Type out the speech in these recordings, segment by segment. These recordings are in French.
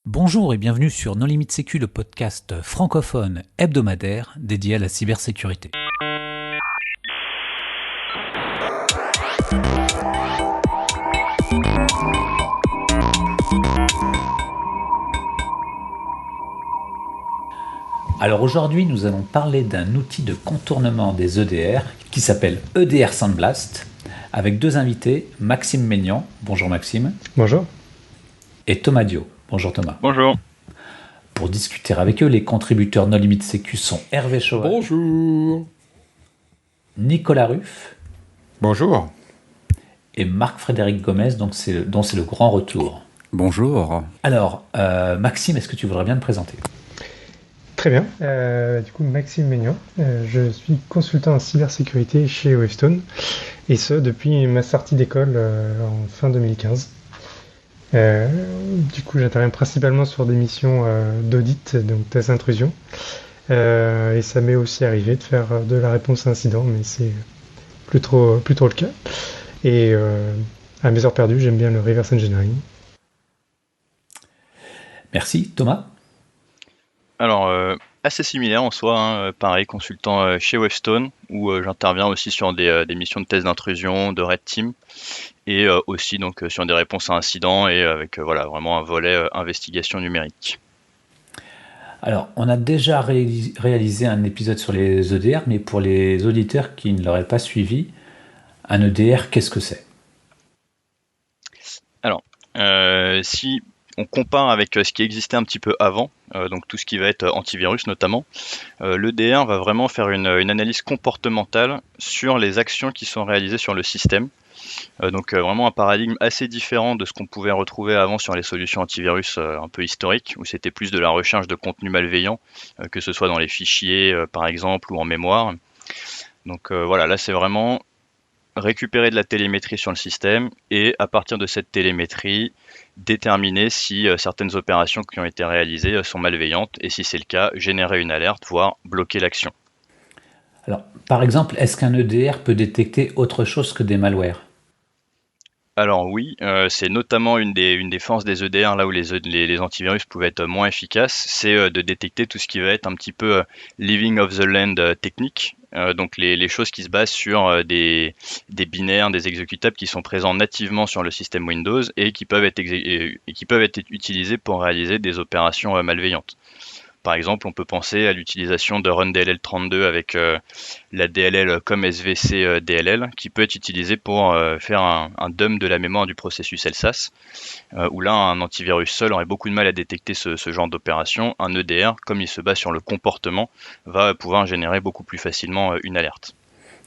Bonjour et bienvenue sur Non Limite Sécu, le podcast francophone hebdomadaire dédié à la cybersécurité. Alors aujourd'hui, nous allons parler d'un outil de contournement des EDR qui s'appelle EDR Sandblast, avec deux invités, Maxime Maignan. Bonjour Maxime. Bonjour. Et Thomas Dio. Bonjour Thomas. Bonjour. Pour discuter avec eux, les contributeurs No Limite Sécu sont Hervé Chauvel. Bonjour. Nicolas Ruff. Bonjour. Et Marc-Frédéric Gomez, dont c'est le grand retour. Bonjour. Alors, Maxime, est-ce que tu voudrais bien te présenter ? Très bien. Du coup, Maxime Maignan. Je suis consultant en cybersécurité chez Wavestone, et ce depuis ma sortie d'école en fin 2015. Du coup, j'interviens principalement sur des missions d'audit, donc tests d'intrusion. Et ça m'est aussi arrivé de faire de la réponse à incident, mais c'est plus trop le cas. Et à mes heures perdues, j'aime bien le reverse engineering. Merci. Thomas ? Alors, assez similaire en soi, pareil, consultant chez Wavestone, où j'interviens aussi sur des missions de tests d'intrusion, de Red Team, et aussi donc sur des réponses à incidents, et avec vraiment un volet investigation numérique. Alors, on a déjà réalisé un épisode sur les EDR, mais pour les auditeurs qui ne l'auraient pas suivi, un EDR, qu'est-ce que c'est ? Alors, si on compare avec ce qui existait un petit peu avant, donc tout ce qui va être antivirus notamment, l'EDR va vraiment faire une analyse comportementale sur les actions qui sont réalisées sur le système. Donc vraiment un paradigme assez différent de ce qu'on pouvait retrouver avant sur les solutions antivirus un peu historiques, où c'était plus de la recherche de contenu malveillant, que ce soit dans les fichiers par exemple ou en mémoire. Donc là c'est vraiment récupérer de la télémétrie sur le système et à partir de cette télémétrie déterminer si certaines opérations qui ont été réalisées sont malveillantes et si c'est le cas, générer une alerte, voire bloquer l'action. Alors, par exemple, est-ce qu'un EDR peut détecter autre chose que des malwares ? Alors oui, c'est notamment une des forces des EDR, là où les antivirus pouvaient être moins efficaces, c'est de détecter tout ce qui va être un petit peu living off the land technique, donc les choses qui se basent sur des binaires, des exécutables qui sont présents nativement sur le système Windows et qui peuvent être utilisés pour réaliser des opérations malveillantes. Par exemple, on peut penser à l'utilisation de RunDLL32 avec la DLL comme SVC DLL qui peut être utilisée pour faire un dump de la mémoire du processus LSAS, où là, un antivirus seul aurait beaucoup de mal à détecter ce genre d'opération. Un EDR, comme il se base sur le comportement, va pouvoir générer beaucoup plus facilement une alerte.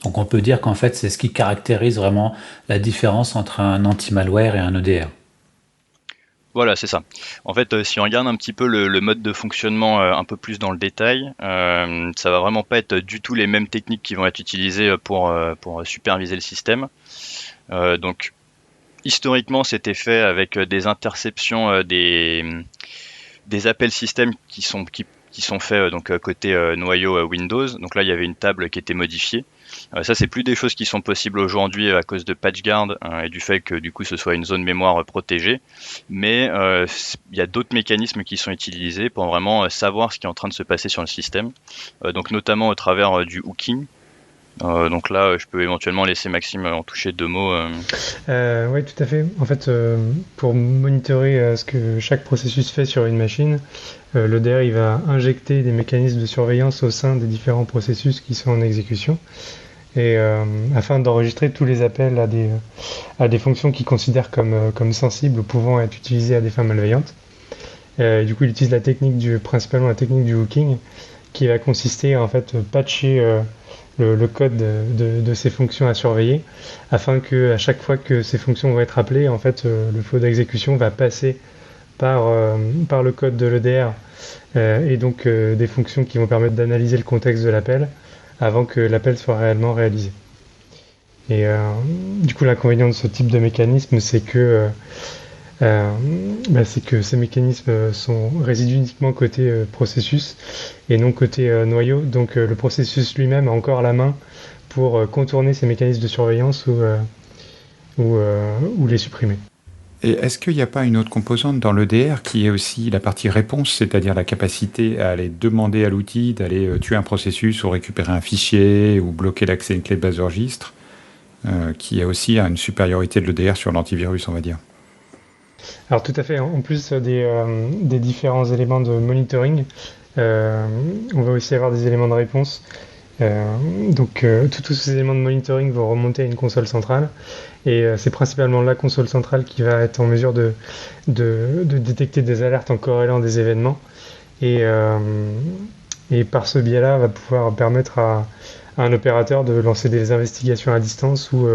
Donc on peut dire qu'en fait, c'est ce qui caractérise vraiment la différence entre un anti-malware et un EDR. Voilà, c'est ça. En fait, si on regarde un petit peu le mode de fonctionnement un peu plus dans le détail, ça va vraiment pas être du tout les mêmes techniques qui vont être utilisées pour superviser le système. Donc, historiquement, c'était fait avec des interceptions, des appels système qui sont faits côté noyau Windows. Donc là, il y avait une table qui était modifiée. Ça, c'est plus des choses qui sont possibles aujourd'hui à cause de PatchGuard et du fait que du coup ce soit une zone mémoire protégée. Mais il y a d'autres mécanismes qui sont utilisés pour vraiment savoir ce qui est en train de se passer sur le système. Donc notamment au travers du hooking. Donc là, je peux éventuellement laisser Maxime en toucher deux mots. Oui, tout à fait. En fait, pour monitorer ce que chaque processus fait sur une machine, l'EDR il va injecter des mécanismes de surveillance au sein des différents processus qui sont en exécution, et afin d'enregistrer tous les appels à des fonctions qu'il considère comme sensibles ou pouvant être utilisées à des fins malveillantes. Du coup, il utilise principalement la technique du hooking, qui va consister à en fait patcher le code de ces fonctions à surveiller, afin que à chaque fois que ces fonctions vont être appelées, en fait, le flow d'exécution va passer par le code de l'EDR et donc des fonctions qui vont permettre d'analyser le contexte de l'appel avant que l'appel soit réellement réalisé. Et du coup, l'inconvénient de ce type de mécanisme, c'est que ces mécanismes résident uniquement côté processus et non côté noyau. Donc le processus lui-même a encore la main pour contourner ces mécanismes de surveillance ou les supprimer. Et est-ce qu'il n'y a pas une autre composante dans l'EDR qui est aussi la partie réponse, c'est-à-dire la capacité à aller demander à l'outil d'aller tuer un processus ou récupérer un fichier ou bloquer l'accès à une clé de base de registre, qui a aussi une supériorité de l'EDR sur l'antivirus, on va dire. Alors tout à fait, en plus des différents éléments de monitoring, on va aussi avoir des éléments de réponse. Donc tous ces éléments de monitoring vont remonter à une console centrale et c'est principalement la console centrale qui va être en mesure de détecter des alertes en corrélant des événements et par ce biais-là va pouvoir permettre à un opérateur de lancer des investigations à distance ou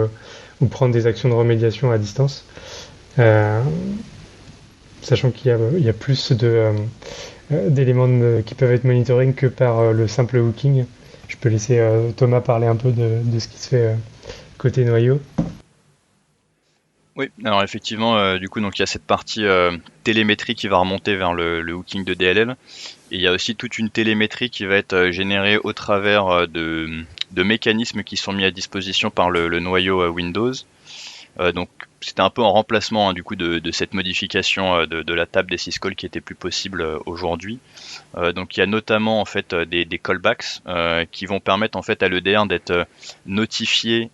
prendre des actions de remédiation à distance. Sachant qu'il y a plus d'éléments qui peuvent être monitoring que par le simple hooking. Je peux laisser Thomas parler un peu de ce qui se fait côté noyau. Oui, alors effectivement, du coup, donc il y a cette partie télémétrie qui va remonter vers le hooking de DLL. Et il y a aussi toute une télémétrie qui va être générée au travers de mécanismes qui sont mis à disposition par le noyau Windows. Donc c'était un peu en remplacement du coup de cette modification de la table des syscalls qui était plus possible aujourd'hui. Donc il y a notamment en fait des callbacks qui vont permettre en fait à l'EDR d'être notifié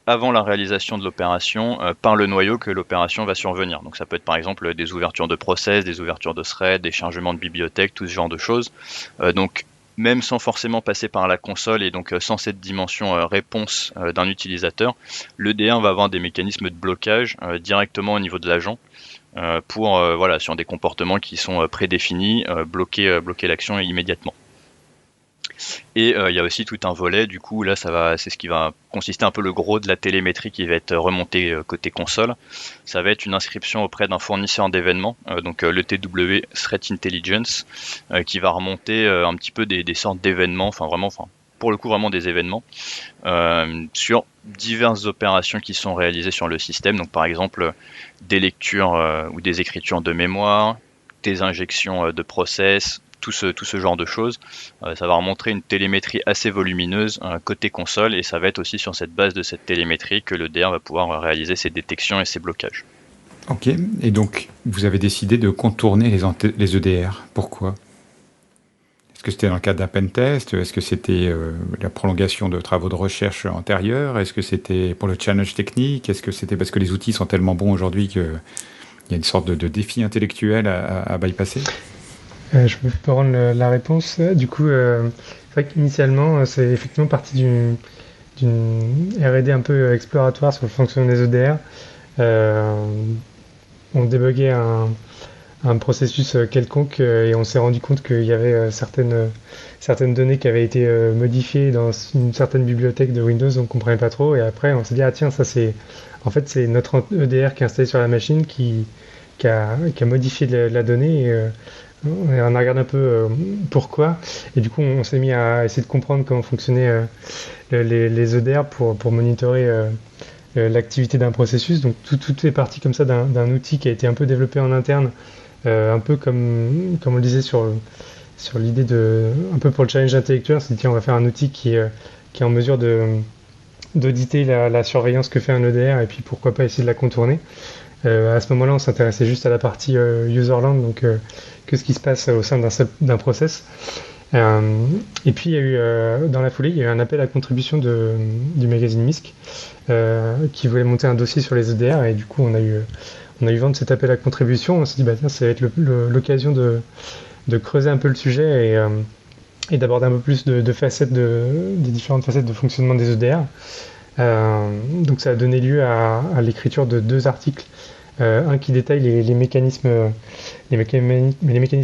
avant la réalisation de l'opération par le noyau que l'opération va survenir. Donc ça peut être par exemple des ouvertures de process, des ouvertures de thread, des chargements de bibliothèques, tout ce genre de choses. Donc même sans forcément passer par la console et donc sans cette dimension réponse d'un utilisateur, l'EDR va avoir des mécanismes de blocage directement au niveau de l'agent pour voilà, sur des comportements qui sont prédéfinis, bloquer l'action immédiatement. Et il y a aussi tout un volet, du coup là c'est ce qui va consister un peu le gros de la télémétrie qui va être remontée côté console. Ça va être une inscription auprès d'un fournisseur d'événements, donc le TW Threat Intelligence, qui va remonter un petit peu des sortes d'événements, pour le coup vraiment des événements, sur diverses opérations qui sont réalisées sur le système, donc par exemple des lectures ou des écritures de mémoire, des injections de process, tout ce genre de choses. Ça va remontrer une télémétrie assez volumineuse côté console et ça va être aussi sur cette base de cette télémétrie que le DR va pouvoir réaliser ses détections et ses blocages. Ok, et donc vous avez décidé de contourner les EDR. Pourquoi ? Est-ce que c'était dans le cadre d'un pentest ? Est-ce que c'était la prolongation de travaux de recherche antérieurs ? Est-ce que c'était pour le challenge technique ? Est-ce que c'était parce que les outils sont tellement bons aujourd'hui qu'il y a une sorte de défi intellectuel à bypasser ? Je peux rendre la réponse. Du coup, c'est vrai qu'initialement, c'est effectivement parti d'une R&D un peu exploratoire sur le fonctionnement des EDR. On débuguait un processus quelconque et on s'est rendu compte qu'il y avait certaines données qui avaient été modifiées dans une certaine bibliothèque de Windows, on ne comprenait pas trop. Et après, on s'est dit, ah tiens, ça c'est notre EDR qui est installé sur la machine qui a modifié la donnée. Et, on a regardé un peu pourquoi, et du coup on s'est mis à essayer de comprendre comment fonctionnaient les EDR pour monitorer l'activité d'un processus. Donc tout est parti comme ça d'un outil qui a été un peu développé en interne, un peu comme on le disait sur l'idée un peu pour le challenge intellectuel. On s'est dit tiens, on va faire un outil qui est en mesure d'auditer la surveillance que fait un EDR et puis pourquoi pas essayer de la contourner. À ce moment-là, on s'intéressait juste à la partie userland, donc que ce qui se passe au sein d'un process. Et puis, il y a eu, dans la foulée, il y a eu un appel à contribution du magazine MISC qui voulait monter un dossier sur les EDR, et du coup, on a eu vent de cet appel à contribution. On s'est dit, bah, tiens, ça va être l'occasion de creuser un peu le sujet et d'aborder un peu plus des différentes facettes de fonctionnement des EDR. Donc ça a donné lieu à l'écriture de 2 articles, un qui détaille les mécanismes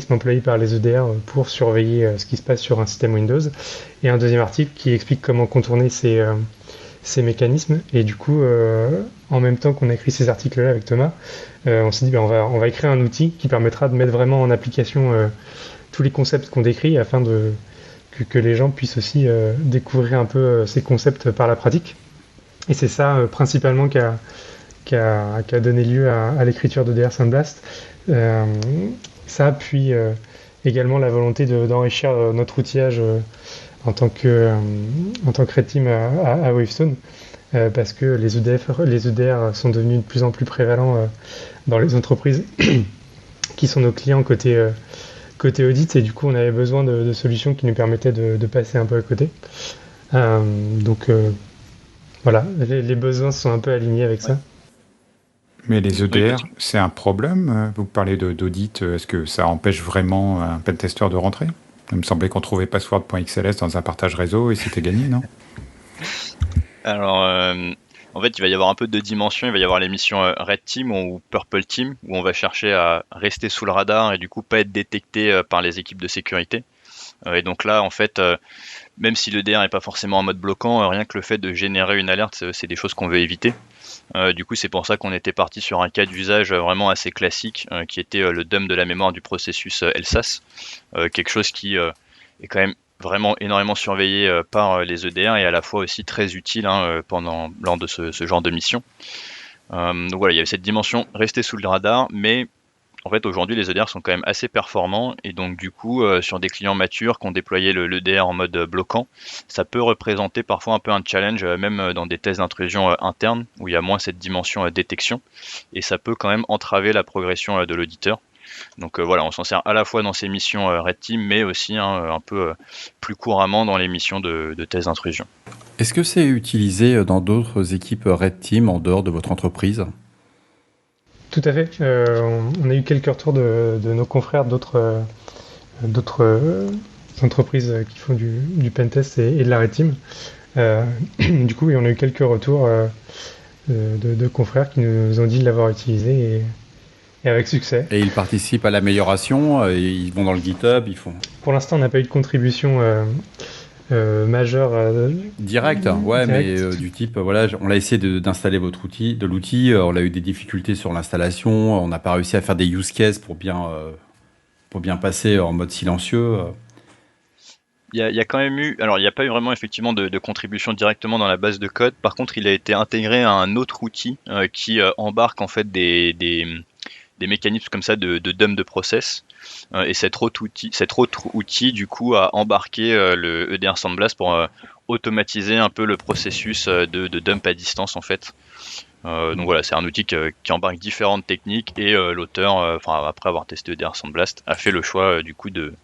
employés par les EDR pour surveiller ce qui se passe sur un système Windows, et un deuxième article qui explique comment contourner ces mécanismes. Et du coup, en même temps qu'on a écrit ces articles-là avec Thomas, on s'est dit on va écrire un outil qui permettra de mettre vraiment en application tous les concepts qu'on décrit afin que les gens puissent aussi découvrir un peu ces concepts par la pratique. Et c'est ça principalement qui a donné lieu à l'écriture de DR Sandblast. Ça, puis également la volonté d'enrichir notre outillage en tant que Red Team à Wavestone. parce que les EDR sont devenus de plus en plus prévalents dans les entreprises qui sont nos clients côté audit, et du coup on avait besoin de solutions qui nous permettaient de passer un peu à côté. Donc voilà, les besoins sont un peu alignés avec ça. Mais les EDR, c'est un problème. Vous parlez d'audit, est-ce que ça empêche vraiment un pentester de rentrer? Il me semblait qu'on trouvait password.xls dans un partage réseau et c'était gagné, non? Alors, en fait, il va y avoir un peu de dimensions. Il va y avoir les missions Red Team ou Purple Team, où on va chercher à rester sous le radar et du coup pas être détecté par les équipes de sécurité. Et donc là, en fait, même si le DR n'est pas forcément en mode bloquant, rien que le fait de générer une alerte, c'est des choses qu'on veut éviter. Du coup, c'est pour ça qu'on était parti sur un cas d'usage vraiment assez classique, qui était le dump de la mémoire du processus LSAS, quelque chose qui est quand même vraiment énormément surveillé par les EDR et à la fois aussi très utile lors de ce genre de mission. Donc voilà, il y avait cette dimension rester sous le radar, mais en fait aujourd'hui les EDR sont quand même assez performants et donc du coup sur des clients matures qui ont déployé l'EDR en mode bloquant, ça peut représenter parfois un peu un challenge même dans des tests d'intrusion internes où il y a moins cette dimension détection et ça peut quand même entraver la progression de l'auditeur. Donc voilà, on s'en sert à la fois dans ces missions Red Team mais aussi un peu plus couramment dans les missions de tests d'intrusion. Est-ce que c'est utilisé dans d'autres équipes Red Team en dehors de votre entreprise ? Tout à fait. On a eu quelques retours de nos confrères d'autres entreprises qui font du pentest et de la Red Team. Du coup, on a eu quelques retours de confrères qui nous ont dit de l'avoir utilisé et avec succès. Et ils participent à l'amélioration, ils vont dans le GitHub, ils font... Pour l'instant, on n'a pas eu de contribution majeure. Direct, ouais, mais du type, voilà, on a essayé d'installer l'outil, on a eu des difficultés sur l'installation, on n'a pas réussi à faire des use cases pour bien passer en mode silencieux. Il y a quand même eu, alors il n'y a pas eu vraiment effectivement de contribution directement dans la base de code. Par contre, il a été intégré à un autre outil qui embarque en fait des mécanismes comme ça de dump de process. Et cet autre outil du coup a embarqué le EDR Sandblast pour automatiser un peu le processus de dump à distance en fait. Donc voilà, c'est un outil qui embarque différentes techniques et l'auteur, après avoir testé EDR Sandblast, a fait le choix du coup de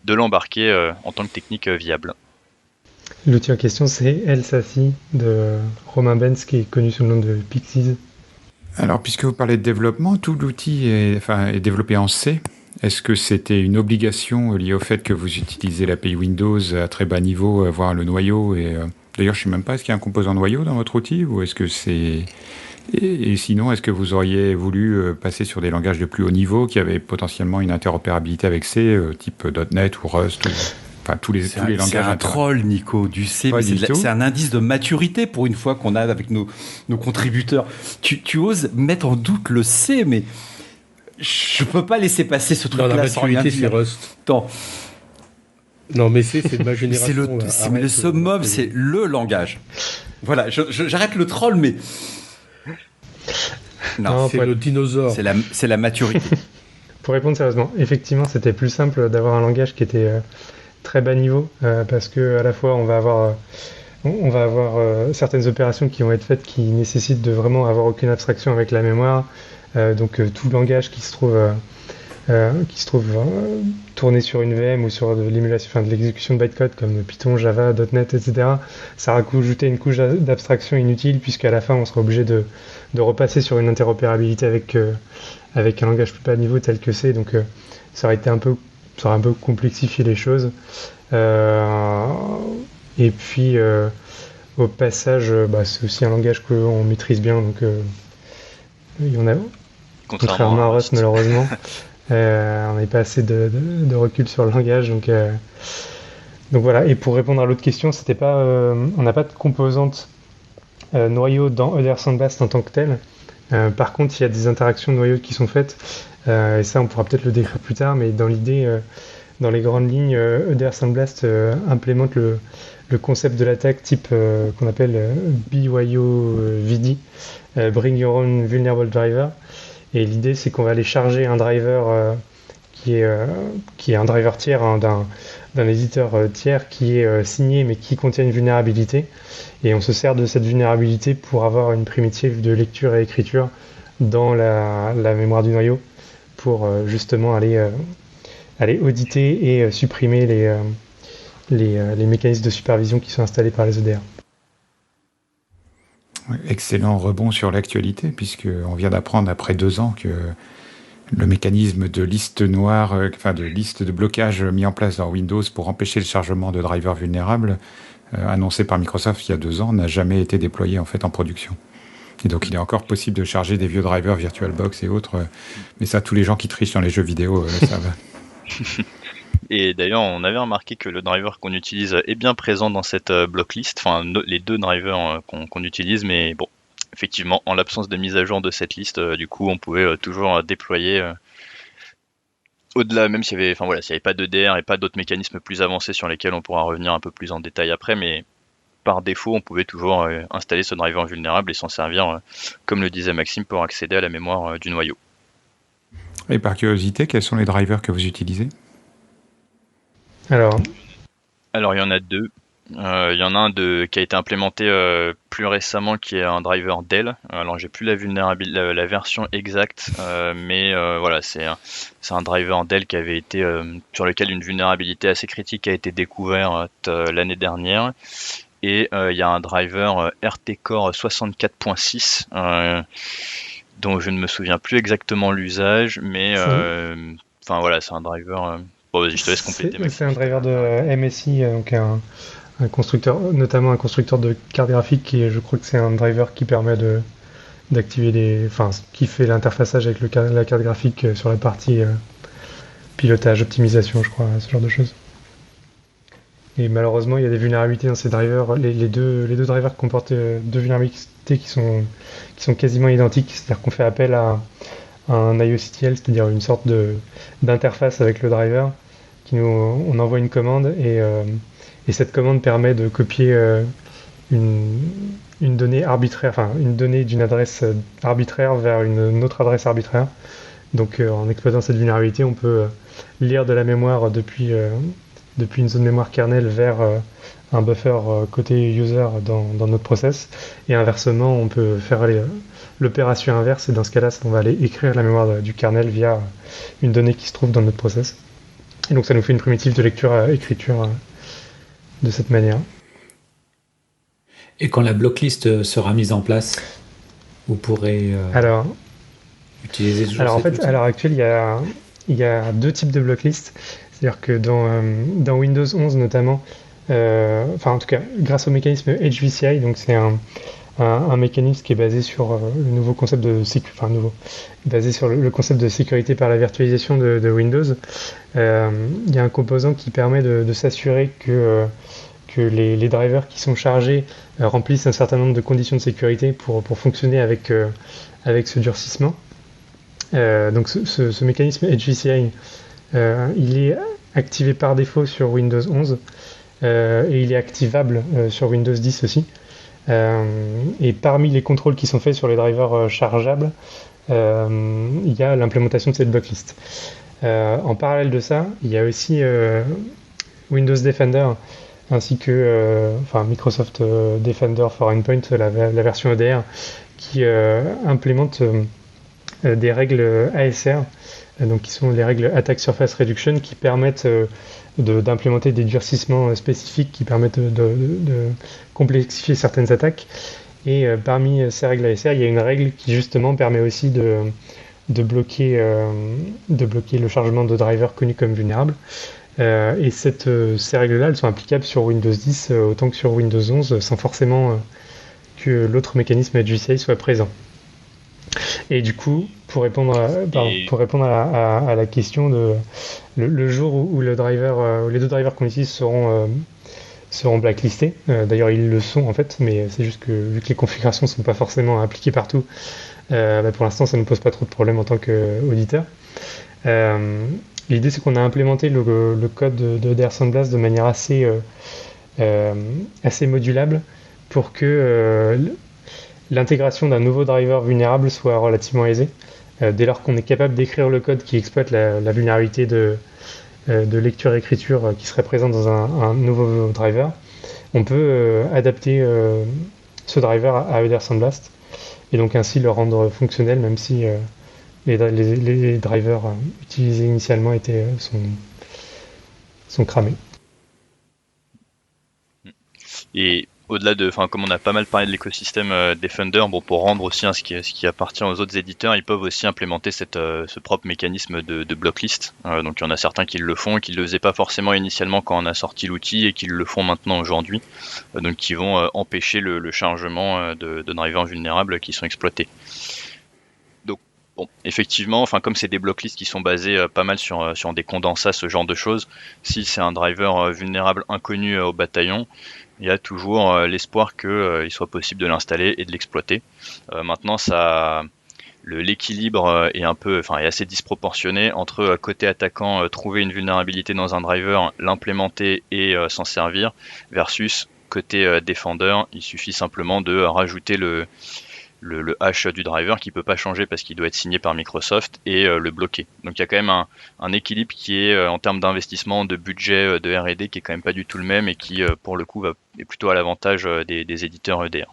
l'embarquer en tant que technique viable. L'outil en question, c'est LSASI de Romain Benz, qui est connu sous le nom de Pixies. Alors, puisque vous parlez de développement, tout l'outil est développé en C. Est-ce que c'était une obligation liée au fait que vous utilisez l'API Windows à très bas niveau, voire le noyau D'ailleurs, je ne sais même pas, est-ce qu'il y a un composant noyau dans votre outil ou est-ce que c'est... Et sinon, est-ce que vous auriez voulu passer sur des langages de plus haut niveau qui avaient potentiellement une interopérabilité avec C, type .NET ou Rust tous les langages. C'est un troll, Nico, du C. C'est un indice de maturité pour une fois qu'on a avec nos contributeurs. Tu oses mettre en doute le C, mais je peux pas laisser passer ce truc-là. Non, la maturité, c'est Rust. Non, mais c'est de ma génération. C'est le summum, c'est le langage. Voilà, j'arrête le troll, mais... Non, c'est le dinosaure. C'est la maturité. Pour répondre sérieusement, effectivement, c'était plus simple d'avoir un langage qui était très bas niveau, parce que à la fois on va avoir certaines opérations qui vont être faites qui nécessitent de vraiment avoir aucune abstraction avec la mémoire, donc tout langage qui se trouve tourné sur une VM ou sur de l'émulation, de l'exécution de bytecode comme Python, Java, .NET, etc. Ça va rajouter une couche d'abstraction inutile, puisqu'à la fin on sera obligé de repasser sur une interopérabilité avec un langage plus bas niveau tel que C. Donc ça aurait un peu complexifié les choses. Et puis au passage, c'est aussi un langage qu'on maîtrise bien, donc il y en a, contrairement à Rust malheureusement. On n'avait pas assez de recul sur le langage, donc voilà. Et pour répondre à l'autre question, on n'a pas de composante noyau dans EDR Sandblast en tant que tel. Par contre, il y a des interactions noyaux qui sont faites, et ça on pourra peut-être le décrire plus tard, mais dans l'idée, dans les grandes lignes, EDR Sandblast implémente le concept de l'attaque type qu'on appelle BYOVD, Bring Your Own Vulnerable Driver. Et l'idée, c'est qu'on va aller charger un driver qui est un driver tiers d'un éditeur tiers qui est signé mais qui contient une vulnérabilité. Et on se sert de cette vulnérabilité pour avoir une primitive de lecture et écriture dans la mémoire du noyau pour justement aller auditer et supprimer les mécanismes de supervision qui sont installés par les EDR. Excellent rebond sur l'actualité, puisqu'on vient d'apprendre après 2 ans que le mécanisme de liste noire, de liste de blocage mis en place dans Windows pour empêcher le chargement de drivers vulnérables, annoncé par Microsoft il y a 2 ans, n'a jamais été déployé en fait en production. Et donc il est encore possible de charger des vieux drivers VirtualBox et autres, mais ça, tous les gens qui trichent dans les jeux vidéo le savent. Et d'ailleurs, on avait remarqué que le driver qu'on utilise est bien présent dans cette blocklist, les 2 drivers qu'on utilise, mais bon, effectivement, en l'absence de mise à jour de cette liste, du coup, on pouvait toujours déployer au-delà, même s'il y avait pas d'EDR et pas d'autres mécanismes plus avancés sur lesquels on pourra revenir un peu plus en détail après, mais par défaut, on pouvait toujours installer ce driver vulnérable et s'en servir, comme le disait Maxime, pour accéder à la mémoire du noyau. Et par curiosité, quels sont les drivers que vous utilisez ? Alors, il y en a 2. Il y en a un qui a été implémenté plus récemment, qui est un driver Dell. Alors j'ai plus la version exacte, mais voilà, c'est un driver Dell qui avait été sur lequel une vulnérabilité assez critique a été découverte l'année dernière. Et il y a un driver RT Core 64.6 dont je ne me souviens plus exactement l'usage, mais voilà, c'est un driver. Bon, vas-y, je te laisse compléter. C'est un driver de MSI, donc un constructeur, notamment un constructeur de cartes graphiques, et je crois que c'est un driver qui permet d'activer qui fait l'interfaçage avec la carte graphique sur la partie pilotage, optimisation, je crois, ce genre de choses. Et malheureusement, il y a des vulnérabilités dans ces drivers. Les deux drivers comportent 2 vulnérabilités qui sont quasiment identiques, c'est-à-dire qu'on fait appel à un IOCTL, c'est-à-dire une sorte d'interface avec le driver, on envoie une commande et cette commande permet de copier une donnée arbitraire, une donnée d'une adresse arbitraire vers une autre adresse arbitraire. Donc en exploitant cette vulnérabilité, on peut lire de la mémoire depuis une zone mémoire kernel vers un buffer côté user dans notre process, et inversement on peut faire l'opération inverse, et dans ce cas-là on va aller écrire la mémoire du kernel via une donnée qui se trouve dans notre process, et donc ça nous fait une primitive de lecture-écriture de cette manière. Et quand la blocklist sera mise en place, vous pourrez utiliser ce Alors en fait, à l'heure actuelle, il y a 2 types de blocklists. C'est-à-dire que dans Windows 11 notamment, en tout cas grâce au mécanisme HVCI, donc c'est un mécanisme qui est basé sur le nouveau concept de basé sur le concept de sécurité par la virtualisation de Windows. Il y a un composant qui permet de s'assurer que les drivers qui sont chargés remplissent un certain nombre de conditions de sécurité pour fonctionner avec ce durcissement. Donc ce mécanisme HVCI, il est activé par défaut sur Windows 11 et il est activable sur Windows 10 aussi. Et parmi les contrôles qui sont faits sur les drivers chargeables, il y a l'implémentation de cette blocklist. En parallèle de ça, il y a aussi Windows Defender ainsi que Microsoft Defender for Endpoint, la version EDR, qui implémente des règles ASR, donc qui sont les règles Attack Surface Reduction, qui permettent d'implémenter des durcissements spécifiques qui permettent de complexifier certaines attaques. Et parmi ces règles ASR, il y a une règle qui justement permet aussi de bloquer le chargement de drivers connus comme vulnérables. Et ces règles-là, elles sont applicables sur Windows 10 autant que sur Windows 11, sans forcément que l'autre mécanisme HVCI soit présent. Et du coup, pour répondre à la question de le jour où les 2 drivers qu'on utilise seront blacklistés, d'ailleurs ils le sont en fait, mais c'est juste que vu que les configurations ne sont pas forcément appliquées partout, pour l'instant ça ne pose pas trop de problème en tant qu'auditeur. L'idée c'est qu'on a implémenté le code de EDR Sandblast de manière assez modulable pour que l'intégration d'un nouveau driver vulnérable soit relativement aisée, dès lors qu'on est capable d'écrire le code qui exploite la vulnérabilité de lecture-écriture qui serait présent dans un nouveau driver, on peut adapter ce driver à EDR Sandblast et donc ainsi le rendre fonctionnel même si les drivers utilisés initialement sont cramés. Et au-delà de, enfin, comme on a pas mal parlé de l'écosystème Defender, bon, pour rendre aussi ce qui appartient aux autres éditeurs, ils peuvent aussi implémenter ce propre mécanisme de blocklist. Donc il y en a certains qui le font, qui le faisaient pas forcément initialement quand on a sorti l'outil et qui le font maintenant aujourd'hui. Donc qui vont empêcher le chargement de drivers vulnérables qui sont exploités. Donc bon, effectivement, enfin comme c'est des blocklists qui sont basés pas mal sur des condensats, ce genre de choses, si c'est un driver vulnérable inconnu au bataillon, il y a toujours l'espoir qu'il soit possible de l'installer et de l'exploiter. Maintenant, l'équilibre est est assez disproportionné entre côté attaquant trouver une vulnérabilité dans un driver, l'implémenter et s'en servir, versus côté défendeur, il suffit simplement de rajouter le hash du driver qui peut pas changer parce qu'il doit être signé par Microsoft et le bloquer. Donc il y a quand même un équilibre qui est en termes d'investissement, de budget, de R&D qui est quand même pas du tout le même et qui pour le coup est plutôt à l'avantage des éditeurs EDR.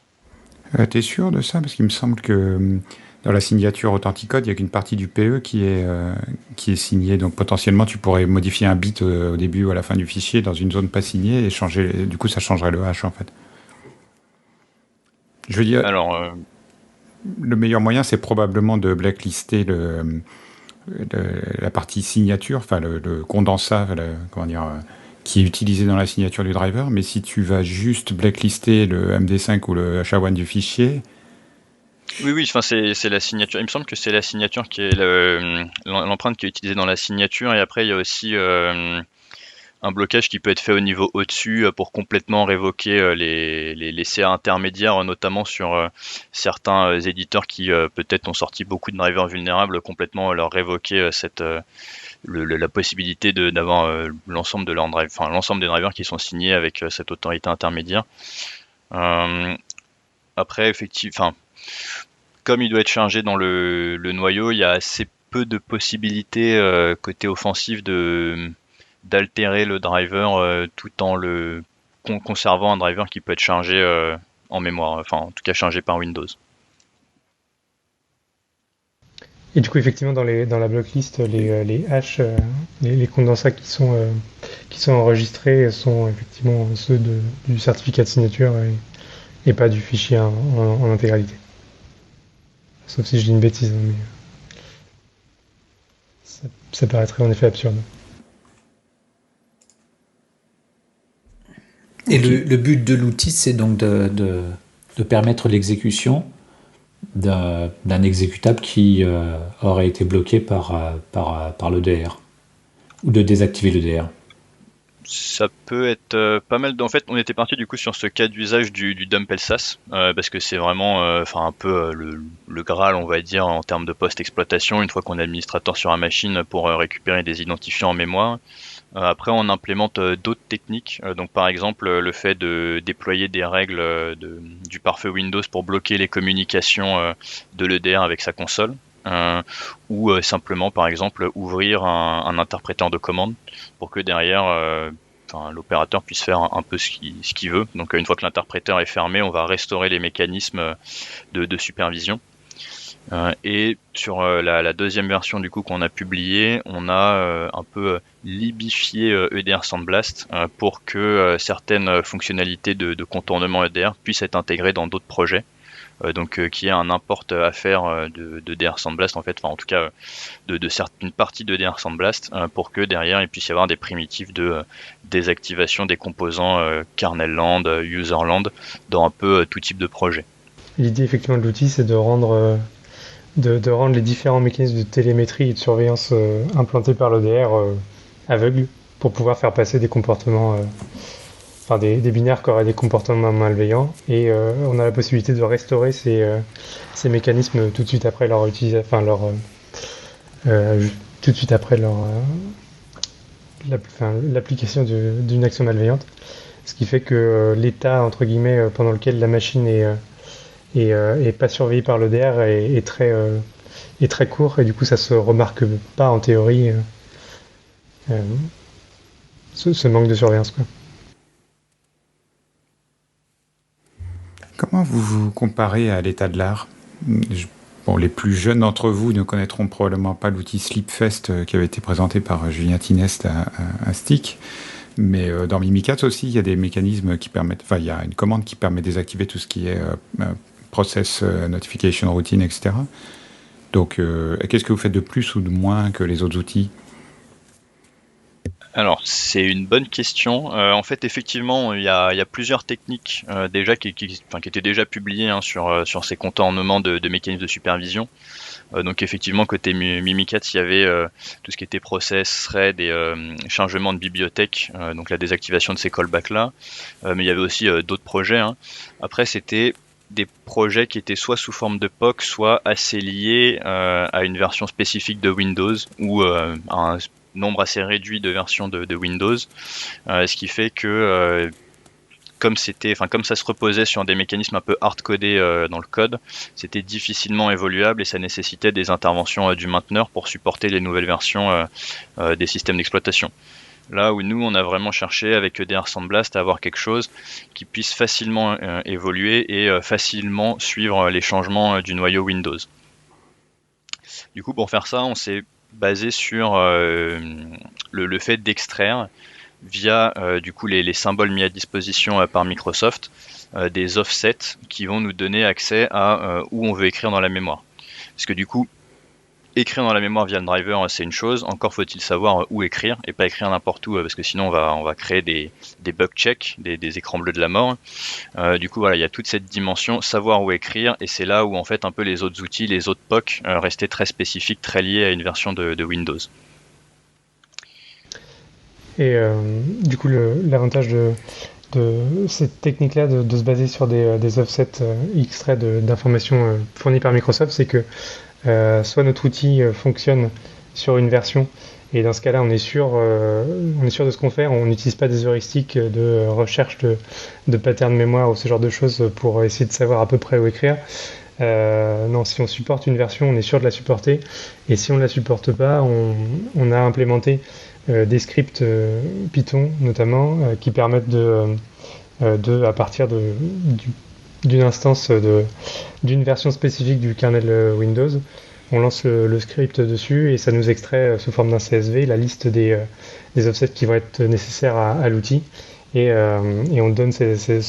T'es sûr de ça? Parce qu'il me semble que dans la signature Authenticode, il n'y a qu'une partie du PE qui est signée. Donc potentiellement, tu pourrais modifier un bit au début ou à la fin du fichier dans une zone pas signée et changer. Du coup, ça changerait le hash en fait. Je veux dire. Alors. Le meilleur moyen, c'est probablement de blacklister la partie signature, enfin le condensat, qui est utilisé dans la signature du driver. Mais si tu vas juste blacklister le MD5 ou le HA1 du fichier... Oui, enfin c'est la signature. Il me semble que c'est la signature qui est l'empreinte qui est utilisée dans la signature. Et après, il y a aussi un blocage qui peut être fait au niveau au-dessus pour complètement révoquer les CA intermédiaires, notamment sur certains éditeurs qui peut-être ont sorti beaucoup de drivers vulnérables, complètement leur révoquer la possibilité d'avoir l'ensemble de leurs drivers, enfin l'ensemble des drivers qui sont signés avec cette autorité intermédiaire. Après, effectivement, comme il doit être chargé dans le noyau, il y a assez peu de possibilités côté offensif d'altérer le driver tout en conservant un driver qui peut être chargé en mémoire, enfin en tout cas chargé par Windows. Et du coup, effectivement, dans la blocklist, les hash, les condensats qui sont enregistrés sont effectivement ceux du certificat de signature et pas du fichier en intégralité. Sauf si je dis une bêtise, hein, mais ça paraîtrait en effet absurde. Et le but de l'outil, c'est donc de permettre l'exécution d'un exécutable qui aurait été bloqué par l'EDR, ou de désactiver l'EDR. Ça peut être pas mal. En fait, on était parti du coup sur ce cas d'usage du dump LSAS parce que c'est vraiment, un peu le Graal, on va dire, en termes de post-exploitation. Une fois qu'on est administrateur sur la machine pour récupérer des identifiants en mémoire. Après, on implémente d'autres techniques. Donc, par exemple, le fait de déployer des règles du pare-feu Windows pour bloquer les communications de l'EDR avec sa console. Ou simplement, par exemple, ouvrir un interpréteur de commande pour que derrière, l'opérateur puisse faire un peu ce qu'il veut. Donc, une fois que l'interpréteur est fermé, on va restaurer les mécanismes de supervision. Et sur la deuxième version du coup qu'on a publiée, on a un peu libifié EDR Sandblast pour que certaines fonctionnalités de contournement EDR puissent être intégrées dans d'autres projets. Donc qui est un import à faire de EDR Sandblast en fait, enfin en tout cas de certaines parties d'EDR Sandblast pour que derrière il puisse y avoir des primitives de désactivation des composants kernel-land, user-land dans un peu tout type de projet. L'idée effectivement de l'outil, c'est de rendre les différents mécanismes de télémétrie et de surveillance implantés par l'EDR aveugles pour pouvoir faire passer des comportements, des binaires qui auraient des comportements malveillants. Et on a la possibilité de restaurer ces mécanismes tout de suite après leur utilisation, tout de suite après l'application d'une action malveillante. Ce qui fait que l'état entre guillemets pendant lequel la machine est pas surveillée par l'EDR est très court et du coup ça se remarque pas en théorie ce manque de surveillance, quoi. Comment vous vous comparez à l'état de l'art? Bon, les plus jeunes d'entre vous ne connaîtront probablement pas l'outil Sleepfest qui avait été présenté par Julien Tinest à STIC. Mais dans Mimikatz aussi, il y a des mécanismes qui permettent... Enfin, il y a une commande qui permet de désactiver tout ce qui est process, notification routine, etc. Donc, qu'est-ce que vous faites de plus ou de moins que les autres outils? Alors, c'est une bonne question. En fait, effectivement, il y a plusieurs techniques déjà qui étaient déjà publiées sur ces contournements de mécanismes de supervision. Donc, effectivement, côté Mimikatz, il y avait tout ce qui était process, thread et chargement de bibliothèque, donc la désactivation de ces callbacks-là. Mais il y avait aussi d'autres projets, hein. Après, c'était des projets qui étaient soit sous forme de POC, soit assez liés à une version spécifique de Windows ou à un nombre assez réduit de versions de Windows, ce qui fait que comme ça se reposait sur des mécanismes un peu hard-codés dans le code, c'était difficilement évoluable et ça nécessitait des interventions du mainteneur pour supporter les nouvelles versions des systèmes d'exploitation. Là où nous, on a vraiment cherché avec EDR Sandblast à avoir quelque chose qui puisse facilement évoluer et facilement suivre les changements du noyau Windows. Du coup, pour faire ça, on s'est basé sur le fait d'extraire via du coup les symboles mis à disposition par Microsoft des offsets qui vont nous donner accès à où on veut écrire dans la mémoire. Parce que du coup, écrire dans la mémoire via le driver, c'est une chose. Encore faut-il savoir où écrire et pas écrire n'importe où, parce que sinon on va créer des bug checks, des écrans bleus de la mort. Du coup, voilà, il y a toute cette dimension savoir où écrire, et c'est là où en fait un peu les autres outils, les autres POC restaient très spécifiques, très liés à une version de Windows. Et du coup, l'avantage de cette technique-là de se baser sur des offsets extraits d'informations fournies par Microsoft, c'est que soit notre outil fonctionne sur une version, et dans ce cas-là, on est sûr de ce qu'on fait. On n'utilise pas des heuristiques de recherche de patterns mémoire ou ce genre de choses pour essayer de savoir à peu près où écrire. Non, si on supporte une version, on est sûr de la supporter. Et si on ne la supporte pas, on a implémenté des scripts Python notamment qui permettent à partir d'une instance d'une version spécifique du kernel Windows, on lance le script dessus et ça nous extrait sous forme d'un CSV la liste des offsets qui vont être nécessaires à l'outil, et on donne ce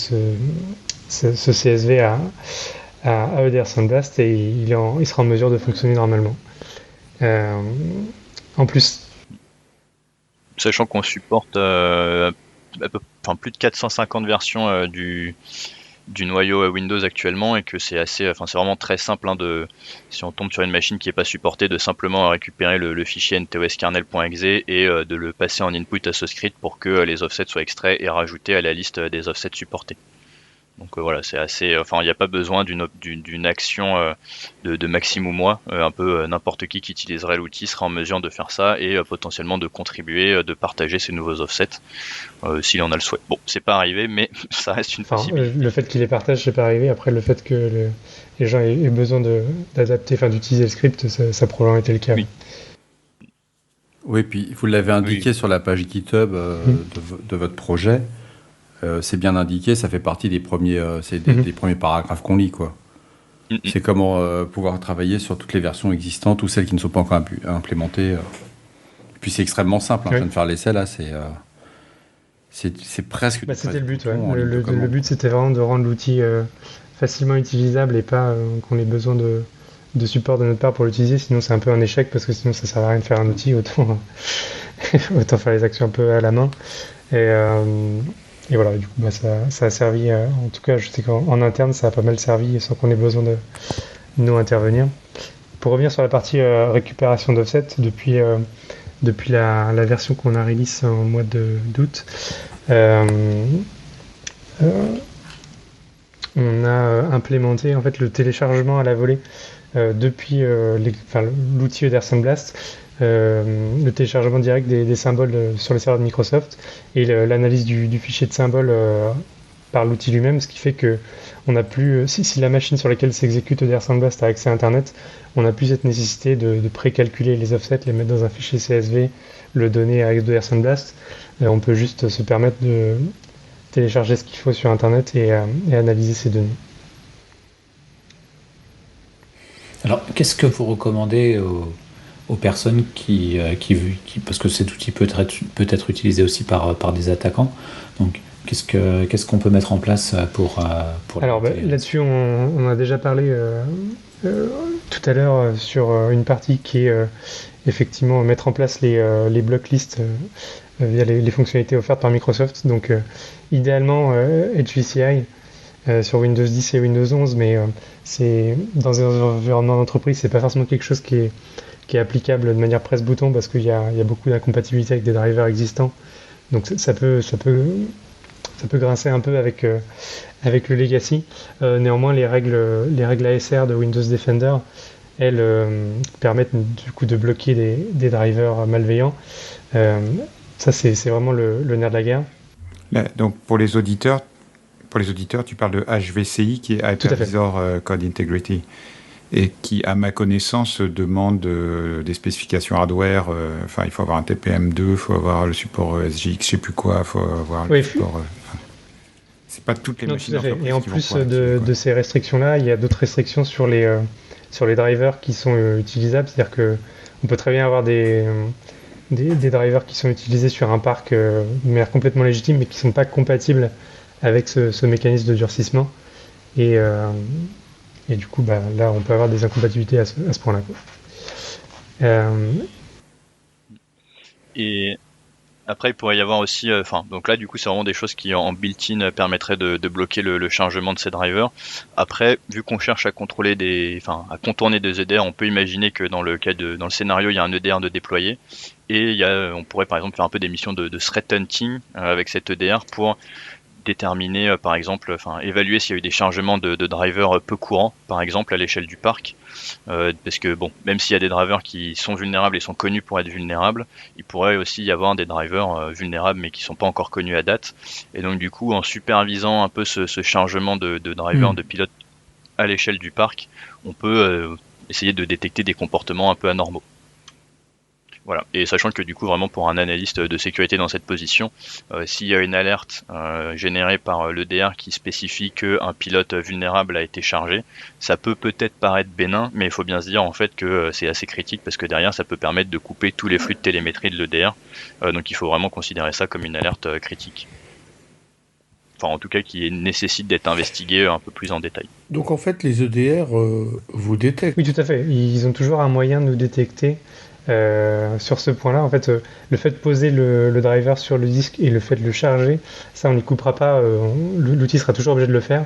CSV à EDR Sandblast et il sera en mesure de fonctionner normalement. En plus, sachant qu'on supporte plus de 450 versions du noyau Windows actuellement, et que c'est vraiment très simple si on tombe sur une machine qui n'est pas supportée, de simplement récupérer le fichier ntoskernel.exe et de le passer en input à ce script pour que les offsets soient extraits et rajoutés à la liste des offsets supportés. Donc voilà, c'est assez. Il n'y a pas besoin d'une action de Maxime ou moi. Un peu n'importe qui utiliserait l'outil sera en mesure de faire ça et potentiellement de contribuer, de partager ces nouveaux offsets s'il en a le souhait. Bon, c'est pas arrivé, mais ça reste une possibilité. Le fait qu'il les partage, c'est pas arrivé. Après, le fait que les gens aient besoin d'adapter, d'utiliser le script, ça a probablement été le cas. Oui. Oui, puis vous l'avez indiqué sur la page GitHub de votre projet. C'est bien indiqué, ça fait partie des premiers, des premiers paragraphes qu'on lit, quoi. C'est comment pouvoir travailler sur toutes les versions existantes ou celles qui ne sont pas encore implémentées. Et puis c'est extrêmement simple, je viens de faire l'essai là, c'est presque. C'était le but, ouais. Le but c'était vraiment de rendre l'outil facilement utilisable et pas qu'on ait besoin de support de notre part pour l'utiliser, sinon c'est un peu un échec parce que sinon ça sert à rien de faire un outil, autant faire les actions un peu à la main. Et voilà, du coup, ça a servi, en tout cas, je sais qu'en interne, ça a pas mal servi sans qu'on ait besoin de nous intervenir. Pour revenir sur la partie récupération d'offset, depuis la version qu'on a release en mois d'août, on a implémenté en fait le téléchargement à la volée depuis l'outil EDR Sandblast. Le téléchargement direct des symboles sur les serveurs de Microsoft et l'analyse du fichier de symboles par l'outil lui-même, ce qui fait que on n'a plus, si la machine sur laquelle s'exécute EDR Sandblast a accès à Internet, on n'a plus cette nécessité de précalculer les offsets, les mettre dans un fichier CSV le donner à XDR Sandblast. On peut juste se permettre de télécharger ce qu'il faut sur Internet et analyser ces données. Alors, qu'est-ce que vous recommandez aux personnes qui parce que cet outil peut être utilisé aussi par des attaquants, donc qu'est-ce qu'on peut mettre en place pour Alors là-dessus, on a déjà parlé tout à l'heure sur une partie qui est effectivement mettre en place les blocklists via les fonctionnalités offertes par Microsoft. Donc idéalement HVCI sur Windows 10 et Windows 11, mais c'est dans un environnement d'entreprise, c'est pas forcément quelque chose qui est applicable de manière presse-bouton parce qu'il y a beaucoup d'incompatibilité avec des drivers existants. Donc ça peut grincer un peu avec le legacy. Néanmoins, les règles ASR de Windows Defender, elles permettent du coup de bloquer des drivers malveillants. Ça, c'est vraiment le nerf de la guerre. Là, donc pour les auditeurs, tu parles de HVCI qui est Hypervisor Code Integrity et qui, à ma connaissance, demande des spécifications hardware. Enfin, il faut avoir un TPM2, il faut avoir le support SGX, je sais plus quoi, il faut avoir le support. C'est pas toutes les machines. Tout à fait. Et en plus de ces restrictions-là, il y a d'autres restrictions sur les drivers qui sont utilisables. C'est-à-dire que on peut très bien avoir des drivers qui sont utilisés sur un parc de manière complètement légitime, mais qui sont pas compatibles avec ce mécanisme de durcissement. Et du coup, là, on peut avoir des incompatibilités à ce point-là. Et après, il pourrait y avoir aussi, donc là, du coup, c'est vraiment des choses qui en built-in permettraient de bloquer le chargement de ces drivers. Après, vu qu'on cherche à contrôler à contourner des EDR, on peut imaginer que dans le scénario, il y a un EDR de déployer. Et on pourrait par exemple faire un peu des missions de threat hunting avec cet EDR pour déterminer, par exemple, évaluer s'il y a eu des chargements de drivers peu courants, par exemple, à l'échelle du parc. Parce que, même s'il y a des drivers qui sont vulnérables et sont connus pour être vulnérables, il pourrait aussi y avoir des drivers vulnérables mais qui sont pas encore connus à date. Et donc, du coup, en supervisant un peu ce chargement de drivers, de pilotes à l'échelle du parc, on peut essayer de détecter des comportements un peu anormaux. Voilà. Et sachant que du coup vraiment pour un analyste de sécurité dans cette position, s'il y a une alerte générée par l'EDR qui spécifie qu'un pilote vulnérable a été chargé, ça peut peut-être paraître bénin, mais il faut bien se dire en fait que c'est assez critique parce que derrière ça peut permettre de couper tous les flux de télémétrie de l'EDR, donc il faut vraiment considérer ça comme une alerte critique. Enfin en tout cas qui nécessite d'être investigué un peu plus en détail. Donc en fait les EDR vous détectent. Oui tout à fait, ils ont toujours un moyen de nous détecter. Sur ce point-là, en fait, le fait de poser le driver sur le disque et le fait de le charger, ça on n'y coupera pas, l'outil sera toujours obligé de le faire.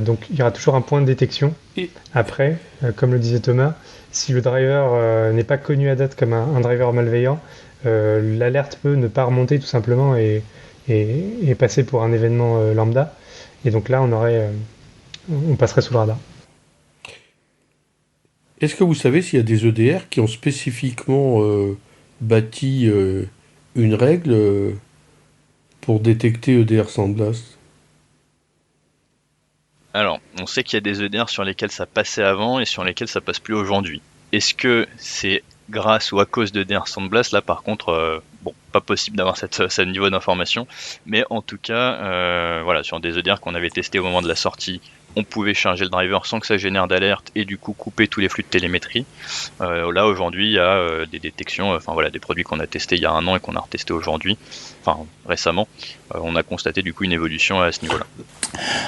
Donc il y aura toujours un point de détection. Et après, comme le disait Thomas, si le driver n'est pas connu à date comme un driver malveillant, l'alerte peut ne pas remonter tout simplement et passer pour un événement lambda. Et donc là, on passerait sous le radar. Est-ce que vous savez s'il y a des EDR qui ont spécifiquement bâti une règle pour détecter EDR Sandblast ? Alors, on sait qu'il y a des EDR sur lesquels ça passait avant et sur lesquels ça passe plus aujourd'hui. Est-ce que c'est grâce ou à cause d'EDR Sandblast ? Là, par contre, pas possible d'avoir ce niveau d'information. Mais en tout cas, sur des EDR qu'on avait testés au moment de la sortie, on pouvait charger le driver sans que ça génère d'alerte et du coup couper tous les flux de télémétrie. Là aujourd'hui il y a des détections, des produits qu'on a testés il y a 1 an et qu'on a retesté aujourd'hui, récemment. On a constaté du coup une évolution à ce niveau-là.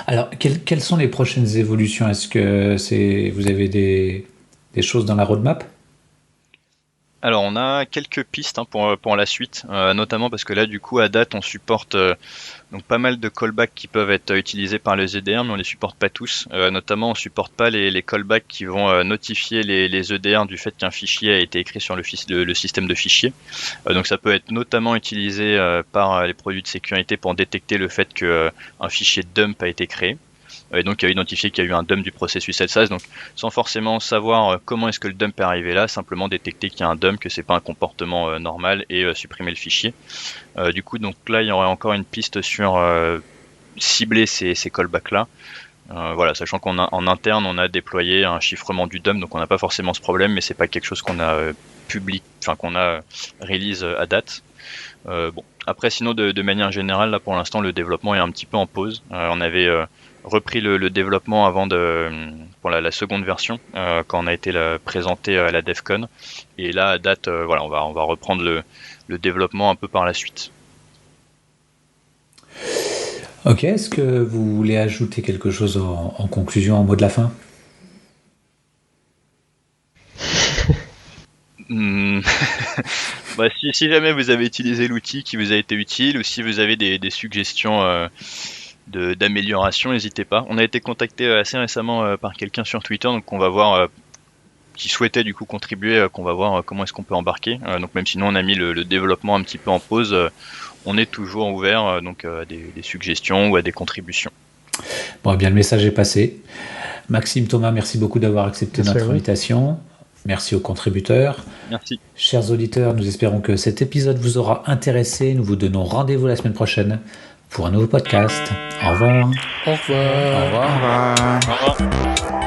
Alors quelles sont les prochaines évolutions ? Est-ce que vous avez des choses dans la roadmap ? Alors on a quelques pistes pour la suite, notamment parce que là du coup à date on supporte donc pas mal de callbacks qui peuvent être utilisés par les EDR, mais on les supporte pas tous. Notamment on supporte pas les callbacks qui vont notifier les EDR du fait qu'un fichier a été écrit sur le système de fichiers. Donc ça peut être notamment utilisé par les produits de sécurité pour détecter le fait qu'un fichier dump a été créé. Et donc il a identifié qu'il y a eu un dump du processus LSAS, donc sans forcément savoir comment est-ce que le dump est arrivé là, simplement détecter qu'il y a un dump, que c'est pas un comportement normal et supprimer le fichier. Du coup donc là il y aurait encore une piste sur cibler ces callbacks là. Sachant qu'en interne on a déployé un chiffrement du dump, donc on n'a pas forcément ce problème, mais c'est pas quelque chose qu'on a public, enfin qu'on a release à date. Bon, après sinon de manière générale, là pour l'instant le développement est un petit peu en pause. On avait repris le développement pour la seconde version quand on a été présenté à la DevCon, et là à date voilà on va reprendre le développement un peu par la suite. Ok, est-ce que vous voulez ajouter quelque chose en conclusion, en mot de la fin? Bah, si jamais vous avez utilisé l'outil qui vous a été utile, ou si vous avez des suggestions d'amélioration, n'hésitez pas. On a été contacté assez récemment par quelqu'un sur Twitter, donc on va voir, qui souhaitait du coup contribuer, qu'on va voir comment est-ce qu'on peut embarquer. Donc même si nous on a mis le développement un petit peu en pause, on est toujours ouvert donc à des suggestions ou à des contributions. Bon, eh bien le message est passé. Maxime, Thomas, merci beaucoup d'avoir accepté notre invitation. Merci aux contributeurs. Merci. Chers auditeurs, nous espérons que cet épisode vous aura intéressé. Nous vous donnons rendez-vous la semaine prochaine pour un nouveau podcast. Au revoir. Au revoir. Au revoir. Au revoir.